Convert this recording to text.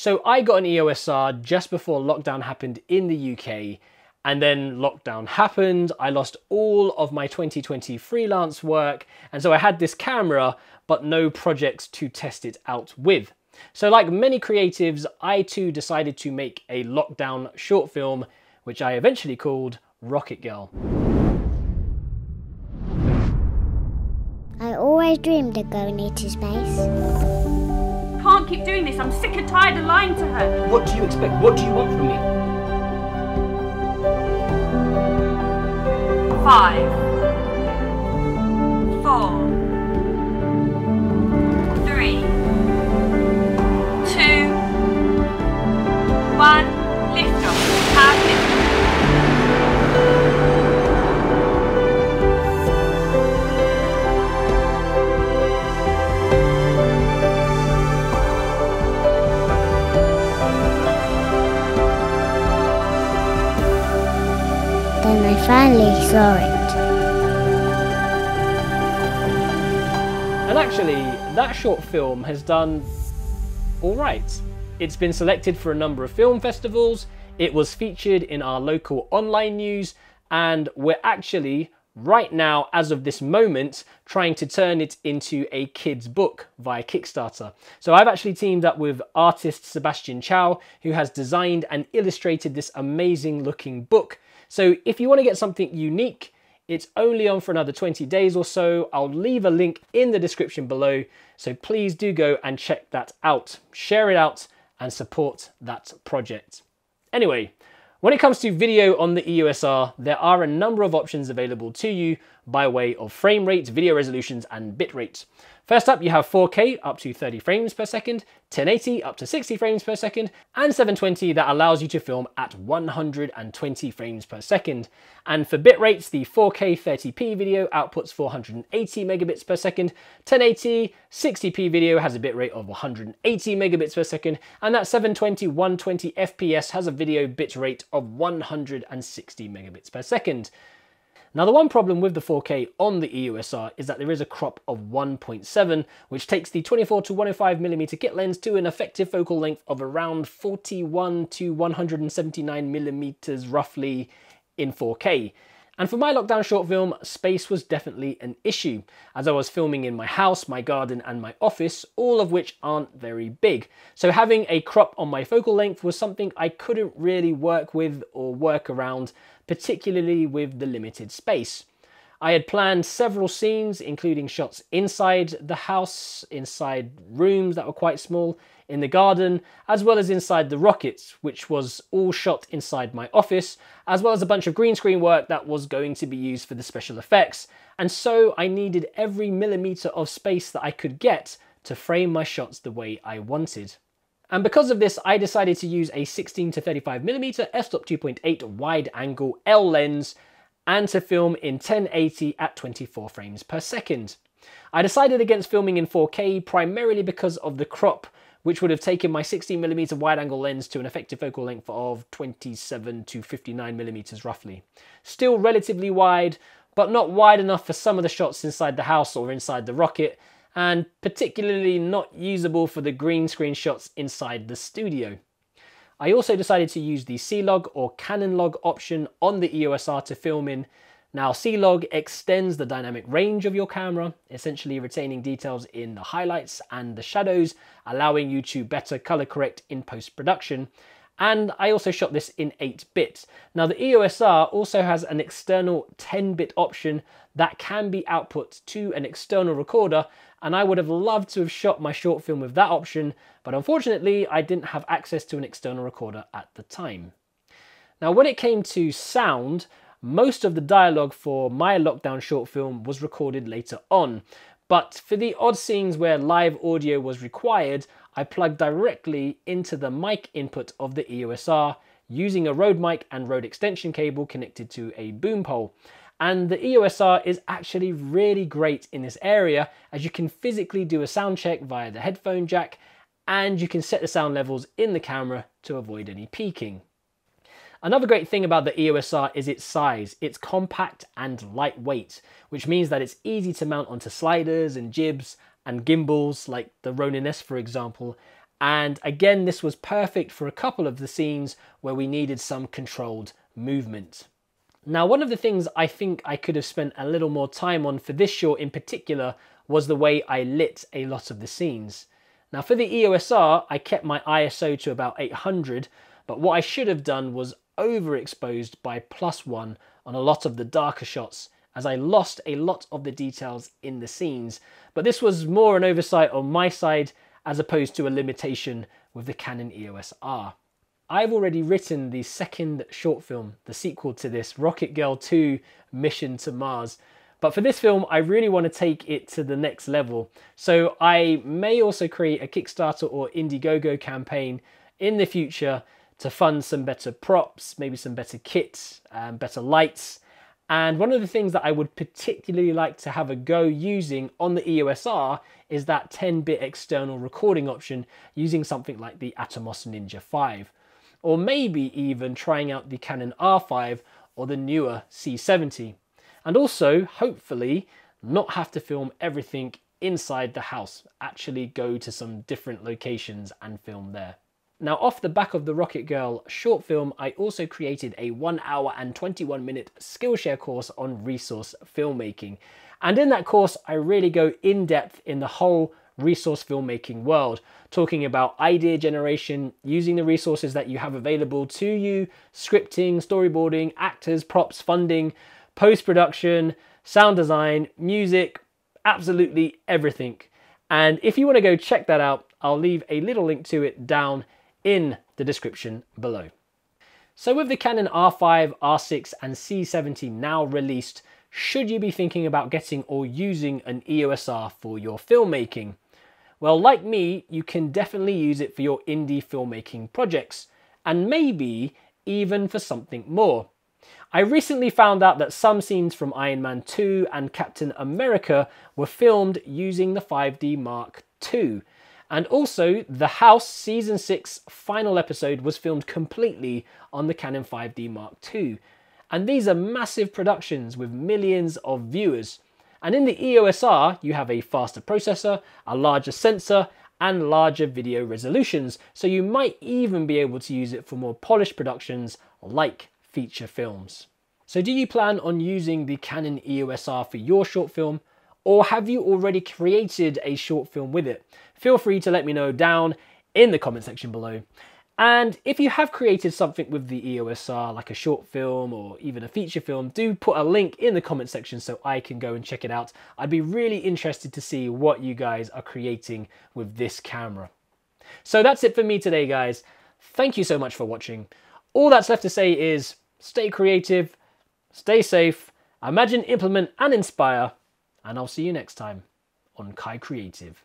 So I got an EOS-R just before lockdown happened in the UK, and then lockdown happened. I lost all of my 2020 freelance work, and so I had this camera, but no projects to test it out with. So like many creatives, I too decided to make a lockdown short film, which I eventually called Rocket Girl. I always dreamed of going into space. Can't keep doing this. I'm sick and tired of lying to her. What do you expect? What do you want from me? 5, 4, 3, 2, 1. Lift off. Have lift. Then I finally saw it. And actually, that short film has done all right. It's been selected for a number of film festivals, it was featured in our local online news, and we're actually, right now, as of this moment, trying to turn it into a kid's book via Kickstarter. So I've actually teamed up with artist Sebastian Chow, who has designed and illustrated this amazing looking book. So if you want to get something unique, it's only on for another 20 days or so. I'll leave a link in the description below, so please do go and check that out. Share it out and support that project. Anyway, when it comes to video on the EOS-R, there are a number of options available to you by way of frame rate, video resolutions, and bit rate. First up, you have 4K up to 30 frames per second, 1080 up to 60 frames per second, and 720 that allows you to film at 120 frames per second. And for bit rates, the 4K 30p video outputs 480 megabits per second, 1080 60p video has a bit rate of 180 megabits per second, and that 720 120 FPS has a video bit rate of 160 megabits per second. Now the one problem with the 4K on the EOS-R is that there is a crop of 1.7, which takes the 24 to 105mm kit lens to an effective focal length of around 41 to 179mm roughly in 4K. And for my lockdown short film, space was definitely an issue, as I was filming in my house, my garden, and my office, all of which aren't very big. So having a crop on my focal length was something I couldn't really work with or work around, particularly with the limited space. I had planned several scenes, including shots inside the house, inside rooms that were quite small, in the garden, as well as inside the rocket, which was all shot inside my office, as well as a bunch of green screen work that was going to be used for the special effects. And so I needed every millimeter of space that I could get to frame my shots the way I wanted. And because of this, I decided to use a 16 to 35mm f-stop 2.8 wide angle L lens and to film in 1080 at 24 frames per second. I decided against filming in 4K primarily because of the crop, which would have taken my 16mm wide angle lens to an effective focal length of 27 to 59mm roughly. Still relatively wide, but not wide enough for some of the shots inside the house or inside the rocket, and particularly not usable for the green screen shots inside the studio. I also decided to use the CLog or Canon log option on the EOS-R to film in. Now CLog extends the dynamic range of your camera, essentially retaining details in the highlights and the shadows, allowing you to better color correct in post-production. And I also shot this in 8-bit. Now the EOS-R also has an external 10-bit option that can be output to an external recorder, and I would have loved to have shot my short film with that option, but unfortunately I didn't have access to an external recorder at the time. Now when it came to sound, most of the dialogue for my lockdown short film was recorded later on, but for the odd scenes where live audio was required, I plugged directly into the mic input of the EOS-R using a Rode mic and Rode extension cable connected to a boom pole. And the EOS-R is actually really great in this area, as you can physically do a sound check via the headphone jack, and you can set the sound levels in the camera to avoid any peaking. Another great thing about the EOS-R is its size. It's compact and lightweight, which means that it's easy to mount onto sliders and jibs and gimbals like the Ronin S, for example, And again, this was perfect for a couple of the scenes where we needed some controlled movement. Now, one of the things I think I could have spent a little more time on for this short in particular was the way I lit a lot of the scenes. Now, for the EOS-R, I kept my ISO to about 800, but what I should have done was overexposed by +1 on a lot of the darker shots, as I lost a lot of the details in the scenes. But this was more an oversight on my side as opposed to a limitation with the Canon EOS-R. I've already written the second short film, the sequel to this, Rocket Girl 2 Mission to Mars. But for this film, I really want to take it to the next level. So I may also create a Kickstarter or Indiegogo campaign in the future to fund some better props, maybe some better kits, better lights. And one of the things that I would particularly like to have a go using on the EOS-R is that 10-bit external recording option using something like the Atomos Ninja 5. Or maybe even trying out the Canon R5 or the newer C70. And also, hopefully, not have to film everything inside the house, actually go to some different locations and film there. Now, off the back of the Rocket Girl short film, I also created a 1 hour and 21 minute Skillshare course on resource filmmaking. And in that course, I really go in depth in the whole resource filmmaking world, talking about idea generation, using the resources that you have available to you, scripting, storyboarding, actors, props, funding, post-production, sound design, music, absolutely everything. And if you want to go check that out, I'll leave a little link to it down in the description below. So with the Canon R5, R6 and C70 now released, should you be thinking about getting or using an EOS-R for your filmmaking? Well, like me, you can definitely use it for your indie filmmaking projects, and maybe even for something more. I recently found out that some scenes from Iron Man 2 and Captain America were filmed using the 5D Mark II. And also, The House Season 6 final episode was filmed completely on the Canon 5D Mark II. And these are massive productions with millions of viewers. And in the EOS-R, you have a faster processor, a larger sensor, and larger video resolutions. So you might even be able to use it for more polished productions like feature films. So do you plan on using the Canon EOS-R for your short film? Or have you already created a short film with it? Feel free to let me know down in the comment section below. And if you have created something with the EOS-R, like a short film or even a feature film, do put a link in the comment section so I can go and check it out. I'd be really interested to see what you guys are creating with this camera. So that's it for me today, guys. Thank you so much for watching. All that's left to say is stay creative, stay safe, imagine, implement, and inspire. And I'll see you next time on KaiCreative.